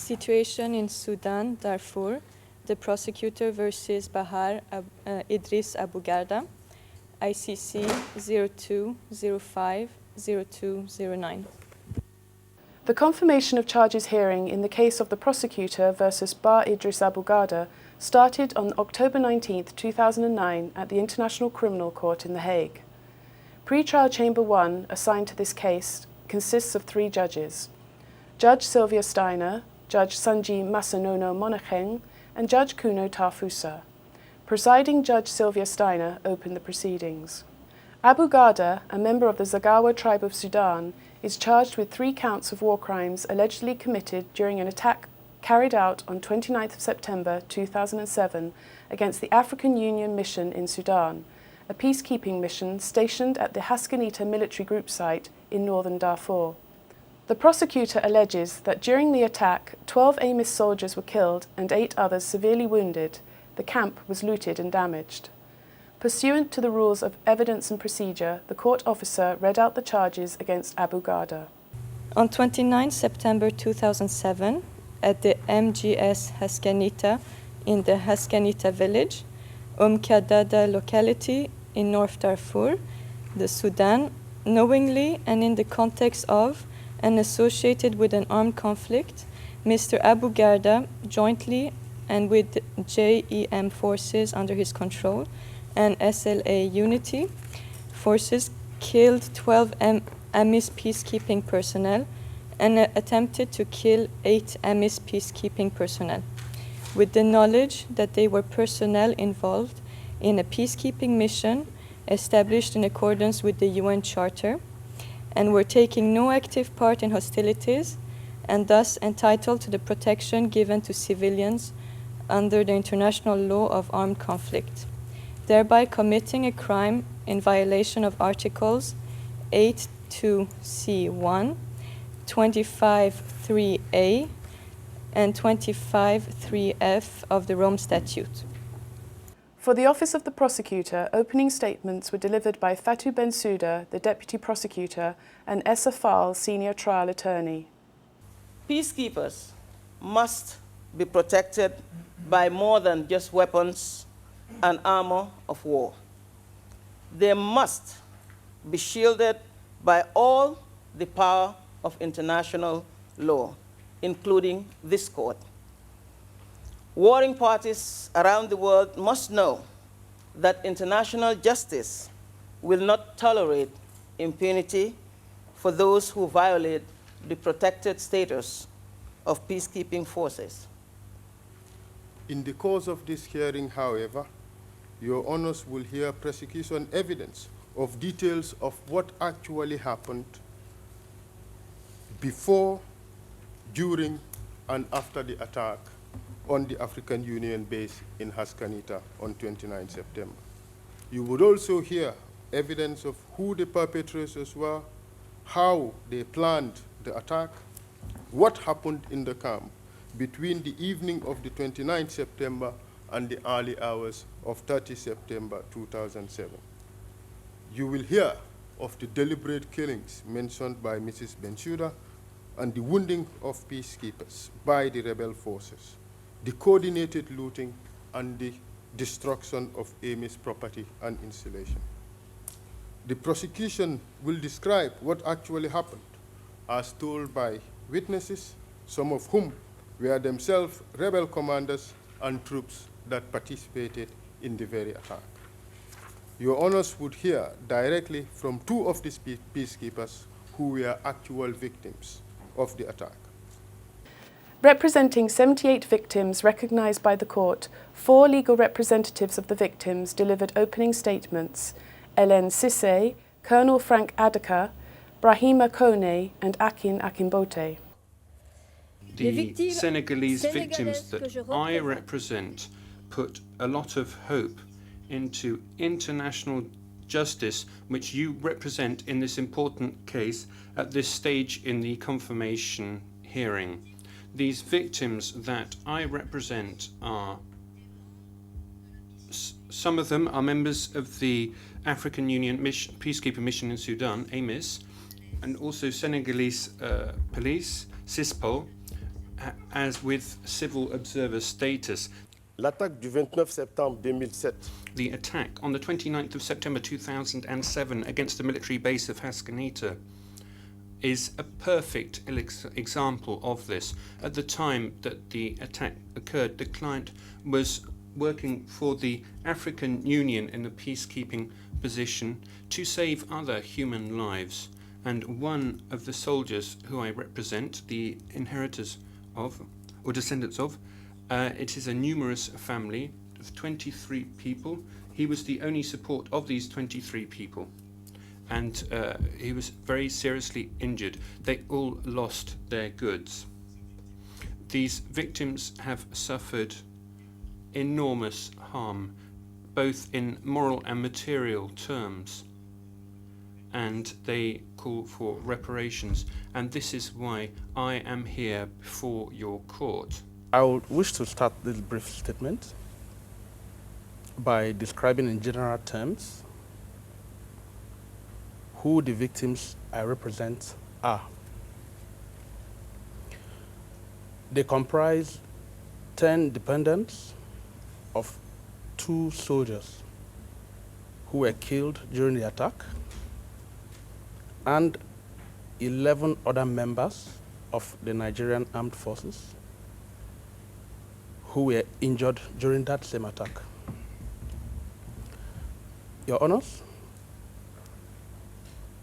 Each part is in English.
Situation in Sudan, Darfur, the prosecutor versus Bahar Idriss Abu Garda, ICC 02050209. The confirmation of charges hearing in the case of the prosecutor versus Bahar Idriss Abu Garda started on October 19, 2009 at the International Criminal Court in The Hague. Pre-trial Chamber 1, assigned to this case, consists of 3 judges: Judge Silvia Steiner, Judge Sanji Mmasenono Monageng, and Judge Cuno Tarfusser. Presiding Judge Silvia Steiner opened the proceedings. Abu Garda, a member of the Zagawa tribe of Sudan, is charged with 3 counts of war crimes allegedly committed during an attack carried out on 29 September 2007 against the African Union Mission in Sudan, a peacekeeping mission stationed at the Haskanita military group site in northern Darfur. The prosecutor alleges that during the attack, 12 AMIS soldiers were killed and 8 others severely wounded. The camp was looted and damaged. Pursuant to the rules of evidence and procedure, the court officer read out the charges against Abu Garda. On 29 September 2007, at the MGS Haskanita in the Haskanita village, Kadada locality in North Darfur, the Sudan, knowingly and in the context of and associated with an armed conflict, Mr. Abu Garda, jointly and with JEM forces under his control and SLA Unity forces, killed 12 AMIS peacekeeping personnel and attempted to kill 8 AMIS peacekeeping personnel, with the knowledge that they were personnel involved in a peacekeeping mission established in accordance with the UN Charter, and were taking no active part in hostilities, and thus entitled to the protection given to civilians under the international law of armed conflict, thereby committing a crime in violation of Articles 8.2c1, 25.3a, and 25.3f of the Rome Statute. For the Office of the Prosecutor, opening statements were delivered by Fatou Bensouda, the Deputy Prosecutor, and Essa Fall, Senior Trial Attorney. Peacekeepers must be protected by more than just weapons and armor of war. They must be shielded by all the power of international law, including this court. Warring parties around the world must know that international justice will not tolerate impunity for those who violate the protected status of peacekeeping forces. In the course of this hearing, however, Your Honors will hear prosecution evidence of details of what actually happened before, during, and after the attack on the African Union base in Haskanita on 29 September. You would also hear evidence of who the perpetrators were, how they planned the attack, what happened in the camp between the evening of the 29th September and the early hours of 30 September 2007. You will hear of the deliberate killings mentioned by Mrs. Bensouda and the wounding of peacekeepers by the rebel forces, the coordinated looting and the destruction of AMIS property and installation. The prosecution will describe what actually happened as told by witnesses, some of whom were themselves rebel commanders and troops that participated in the very attack. Your Honors would hear directly from 2 of these peacekeepers who were actual victims of the attack. Representing 78 victims recognized by the court, 4 legal representatives of the victims delivered opening statements: Hélène Cissé, Colonel Frank Adaka, Brahima Kone, and Akin Akimbote. The Senegalese victims that I represent put a lot of hope into international justice, which you represent in this important case at this stage in the confirmation hearing. These victims that I represent are, some of them are members of the African Union peacekeeping mission in Sudan, AMIS, and also Senegalese police, CISPO, as with civil observer status. L'attaque du 29 septembre 2007. The attack on the 29th of September 2007 against the military base of Haskanita is a perfect example of this. At the time that the attack occurred, the client was working for the African Union in a peacekeeping position to save other human lives. And one of the soldiers who I represent, the inheritors of, or descendants of, it is a numerous family of 23 people. He was the only support of these 23 people. And he was very seriously injured. They all lost their goods. These victims have suffered enormous harm, both in moral and material terms, and they call for reparations. And this is why I am here before your court. I would wish to start this brief statement by describing in general terms who the victims I represent are. They comprise 10 dependents of 2 soldiers who were killed during the attack and 11 other members of the Nigerian Armed Forces who were injured during that same attack. Your Honors,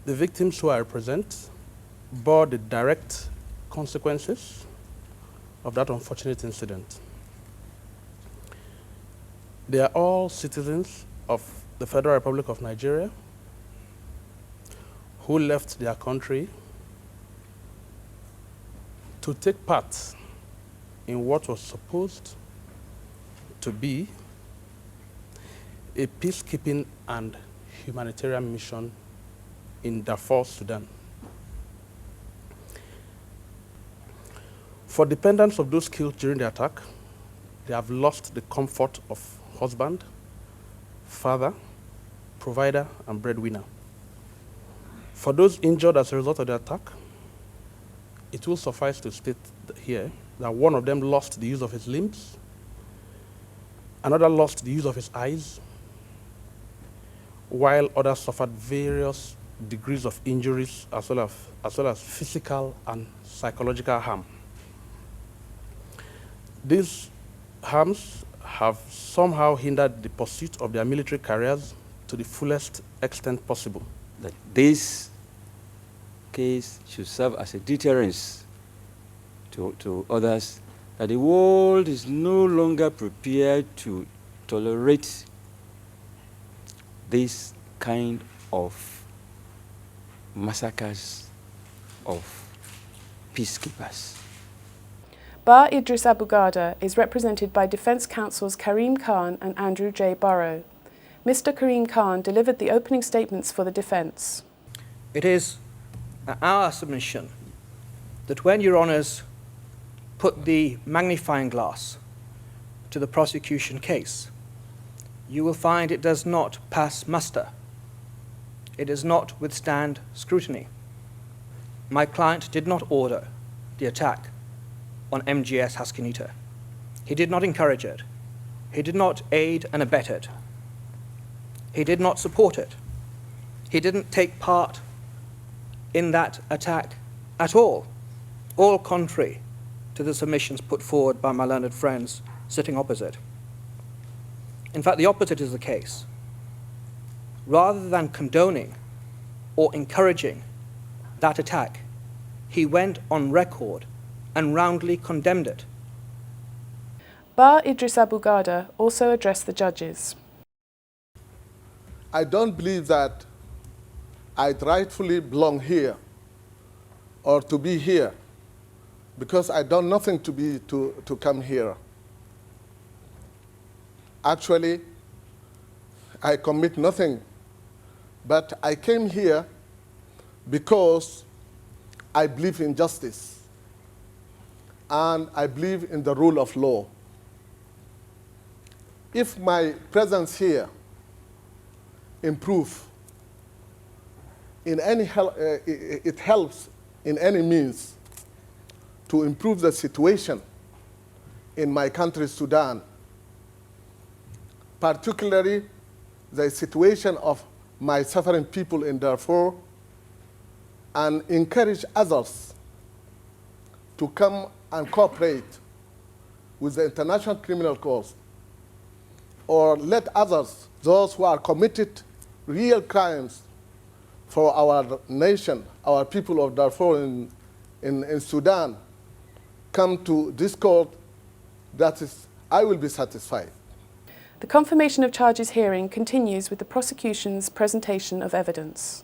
the victims who I represent bore the direct consequences of that unfortunate incident. They are all citizens of the Federal Republic of Nigeria who left their country to take part in what was supposed to be a peacekeeping and humanitarian mission in Darfur, Sudan. For dependents of those killed during the attack, they have lost the comfort of husband, father, provider, and breadwinner. For those injured as a result of the attack, it will suffice to state here that one of them lost the use of his limbs, another lost the use of his eyes, while others suffered various degrees of injuries as well as physical and psychological harm. These harms have somehow hindered the pursuit of their military careers to the fullest extent possible. That this case should serve as a deterrence to others, that the world is no longer prepared to tolerate this kind of massacres of peacekeepers. Bahar Idriss Abu Garda is represented by Defence Counsels Karim Khan and Andrew J. Burrow. Mr. Karim Khan delivered the opening statements for the defence. It is our submission that when Your Honours put the magnifying glass to the prosecution case, you will find it does not pass muster. It does not withstand scrutiny. My client did not order the attack on MGS Haskanita. He did not encourage it. He did not aid and abet it. He did not support it. He didn't take part in that attack at all contrary to the submissions put forward by my learned friends sitting opposite. In fact, the opposite is the case. Rather than condoning or encouraging that attack, he went on record and roundly condemned it. Bahar Idriss Abu Garda also addressed the judges. I don't believe that I rightfully belong here or to be here because I done nothing to come here. Actually, I commit nothing, but I came here because I believe in justice and I believe in the rule of law. If my presence here improve in any it helps in any means to improve the situation in my country, Sudan, particularly the situation of my suffering people in Darfur, and encourage others to come and cooperate with the International Criminal Court, or let others, those who are committed real crimes for our nation, our people of Darfur in Sudan, come to this court, that is, I will be satisfied. The confirmation of charges hearing continues with the prosecution's presentation of evidence.